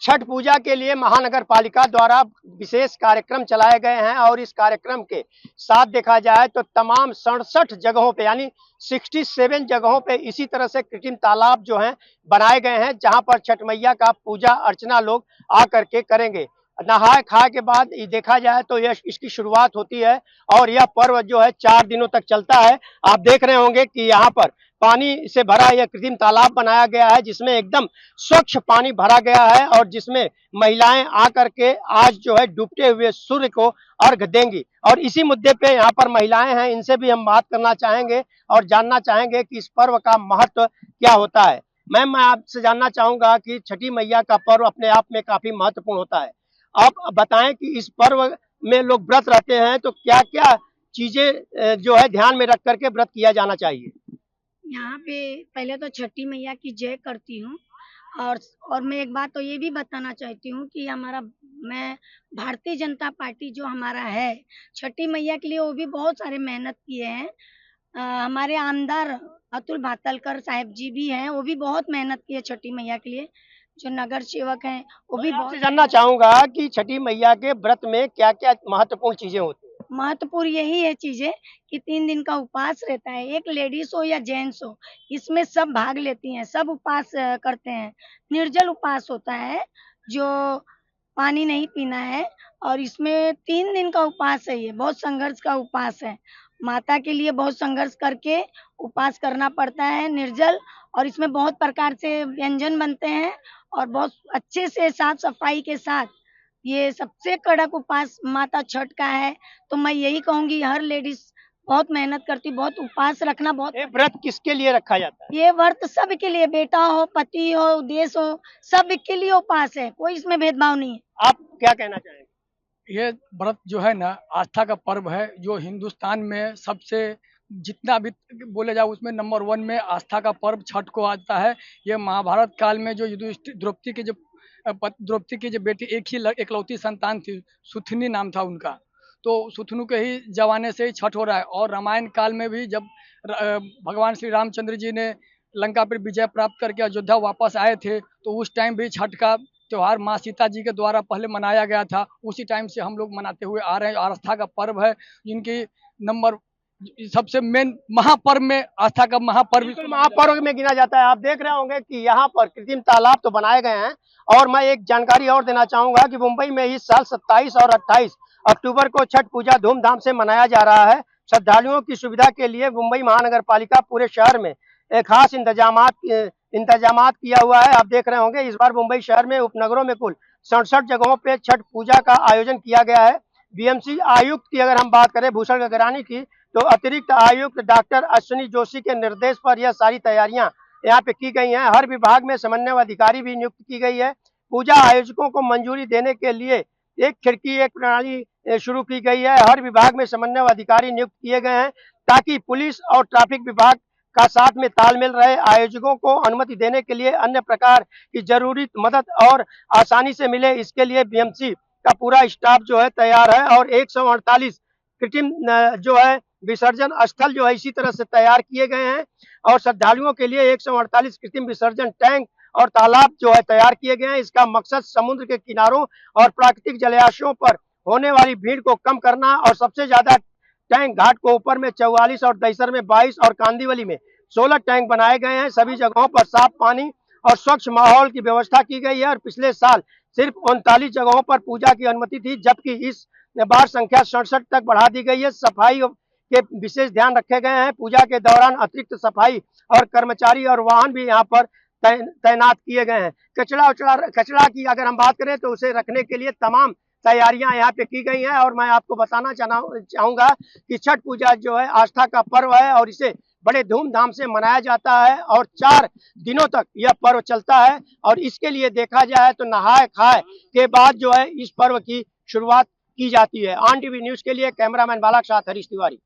छठ पूजा के लिए महानगर पालिका द्वारा विशेष कार्यक्रम चलाए गए हैं और इस कार्यक्रम के साथ देखा जाए तो तमाम 67 जगहों पे यानी 67 जगहों पे इसी तरह से कृत्रिम तालाब जो हैं बनाए गए हैं, जहां पर छठ मैया का पूजा अर्चना लोग आकर के करेंगे। नहाए खाए के बाद ये देखा जाए तो यह इसकी शुरुआत होती है और यह पर्व जो है 4 दिनों तक चलता है। आप देख रहे होंगे कि यहाँ पर पानी से भरा यह कृत्रिम तालाब बनाया गया है, जिसमें एकदम स्वच्छ पानी भरा गया है और जिसमें महिलाएं आकर के आज जो है डूबते हुए सूर्य को अर्घ देंगी। और इसी मुद्दे पे यहाँ पर महिलाएं हैं, इनसे भी हम बात करना चाहेंगे और जानना चाहेंगे कि इस पर्व का महत्व क्या होता है। मैम, मैं आपसे जानना चाहूंगा कि छठी मैया का पर्व अपने आप में काफी महत्वपूर्ण होता है। आप बताएं कि इस पर्व में लोग व्रत रहते हैं तो क्या क्या चीजें जो है ध्यान में रख करके व्रत किया जाना चाहिए। यहाँ पे पहले तो छठी मैया की जय करती हूँ। और मैं एक बात तो ये भी बताना चाहती हूँ कि मैं भारतीय जनता पार्टी जो हमारा है, छठी मैया के लिए वो भी बहुत सारे मेहनत किए हैं। हमारे आमदार अतुल भातलकर साहब जी भी हैं, वो भी बहुत मेहनत किए छठी मैया के लिए। जो नगर सेवक हैं वो भी मैं आपसे बहुत जानना चाहूंगा कि छठी मैया के व्रत में क्या क्या महत्वपूर्ण चीजें होती हैं। महत्वपूर्ण यही है चीजें कि 3 दिन का उपवास रहता है। एक लेडीज हो या जेंट्स हो, इसमें सब भाग लेती हैं, सब उपवास करते हैं। निर्जल उपवास होता है, जो पानी नहीं पीना है। और इसमें 3 दिन का उपवास है, ये बहुत संघर्ष का उपवास है। माता के लिए बहुत संघर्ष करके उपवास करना पड़ता है निर्जल। और इसमें बहुत प्रकार से व्यंजन बनते हैं और बहुत अच्छे से साफ सफाई के साथ ये सबसे कड़क उपवास माता छठ का है। तो मैं यही कहूँगी, हर लेडीज बहुत मेहनत करती, बहुत उपवास रखना बहुत। ये व्रत किसके लिए रखा जाता है। ये व्रत सबके लिए, बेटा हो, पति हो, देश हो, सबके लिए उपवास है, कोई इसमें भेदभाव नहीं है। आप क्या कहना चाहेंगे। ये व्रत जो है ना, आस्था का पर्व है जो हिंदुस्तान में सबसे, जितना भी बोले जाए उसमें नंबर 1 में आस्था का पर्व छठ को आता है। ये महाभारत काल में जो युधिष्ठिर द्रौपदी की जो बेटी एकलौती संतान थी, सुथनी नाम था उनका, तो सुथनु के ही जमाने से ही छठ हो रहा है। और रामायण काल में भी जब भगवान श्री रामचंद्र जी ने लंका पर विजय प्राप्त करके अयोध्या वापस आए थे, तो उस टाइम भी छठ का त्योहार माँ सीता जी के द्वारा पहले मनाया गया था। उसी टाइम से हम लोग मनाते हुए आ रहे हैं। आस्था का पर्व है, जिनकी नंबर सबसे मेन महापर्व में आस्था का महापर्व बिल्कुल महापर्व में गिना जाता है। आप देख रहे होंगे कि यहाँ पर कृत्रिम तालाब तो बनाए गए हैं और मैं एक जानकारी और देना चाहूंगा कि मुंबई में इस साल 27 और 28 अक्टूबर को छठ पूजा धूमधाम से मनाया जा रहा है। श्रद्धालुओं की सुविधा के लिए मुंबई महानगर पालिका पूरे शहर में एक खास इंतजामात किया हुआ है। आप देख रहे होंगे इस बार मुंबई शहर में उपनगरों में कुल 67 जगहों पे छठ पूजा का आयोजन किया गया है। बीएमसी आयुक्त की अगर हम बात करें भूषण गगरानी की, तो अतिरिक्त आयुक्त डॉक्टर अश्विनी जोशी के निर्देश पर यह सारी तैयारियां यहाँ पे की गई हैं। हर विभाग में समन्वय अधिकारी भी नियुक्त की गई है। पूजा आयोजकों को मंजूरी देने के लिए एक खिड़की एक प्रणाली शुरू की गई है। हर विभाग में समन्वय अधिकारी नियुक्त किए गए हैं ताकि पुलिस और ट्रैफिक विभाग का साथ में तालमेल रहे। आयोजकों को अनुमति देने के लिए अन्य प्रकार की जरूरी मदद और आसानी से मिले, इसके लिए बीएमसी का पूरा स्टाफ जो है तैयार है। और 148 कृत्रिम जो है विसर्जन स्थल जो है इसी तरह से तैयार किए गए हैं और श्रद्धालुओं के लिए 148 कृत्रिम विसर्जन टैंक और तालाब जो है तैयार किए गए हैं। इसका मकसद समुद्र के किनारों और प्राकृतिक जलाशयों पर होने वाली भीड़ को कम करना और सबसे ज्यादा टैंक घाट को ऊपर में 44 और दहिसर में 22 और कांदीवली में 16 टैंक बनाए गए हैं। सभी जगहों पर साफ पानी और स्वच्छ माहौल की व्यवस्था की गई है और पिछले साल सिर्फ 39 जगहों पर पूजा की अनुमति थी, जबकि इस बार संख्या 67 तक बढ़ा दी गई है। सफाई के विशेष ध्यान रखे गए हैं। पूजा के दौरान अतिरिक्त सफाई और कर्मचारी और वाहन भी यहाँ पर तैनात किए गए हैं। कचरा की अगर हम बात करें तो उसे रखने के लिए तमाम तैयारियां यहाँ पे की गई हैं। और मैं आपको बताना चाहूंगा कि छठ पूजा जो है आस्था का पर्व है और इसे बड़े धूमधाम से मनाया जाता है और 4 दिनों तक यह पर्व चलता है। और इसके लिए देखा जाए तो नहाए खाए के बाद जो है इस पर्व की शुरुआत की जाती है। ऑन टीवी न्यूज के लिए कैमरामैन बालक साथ हरीश तिवारी।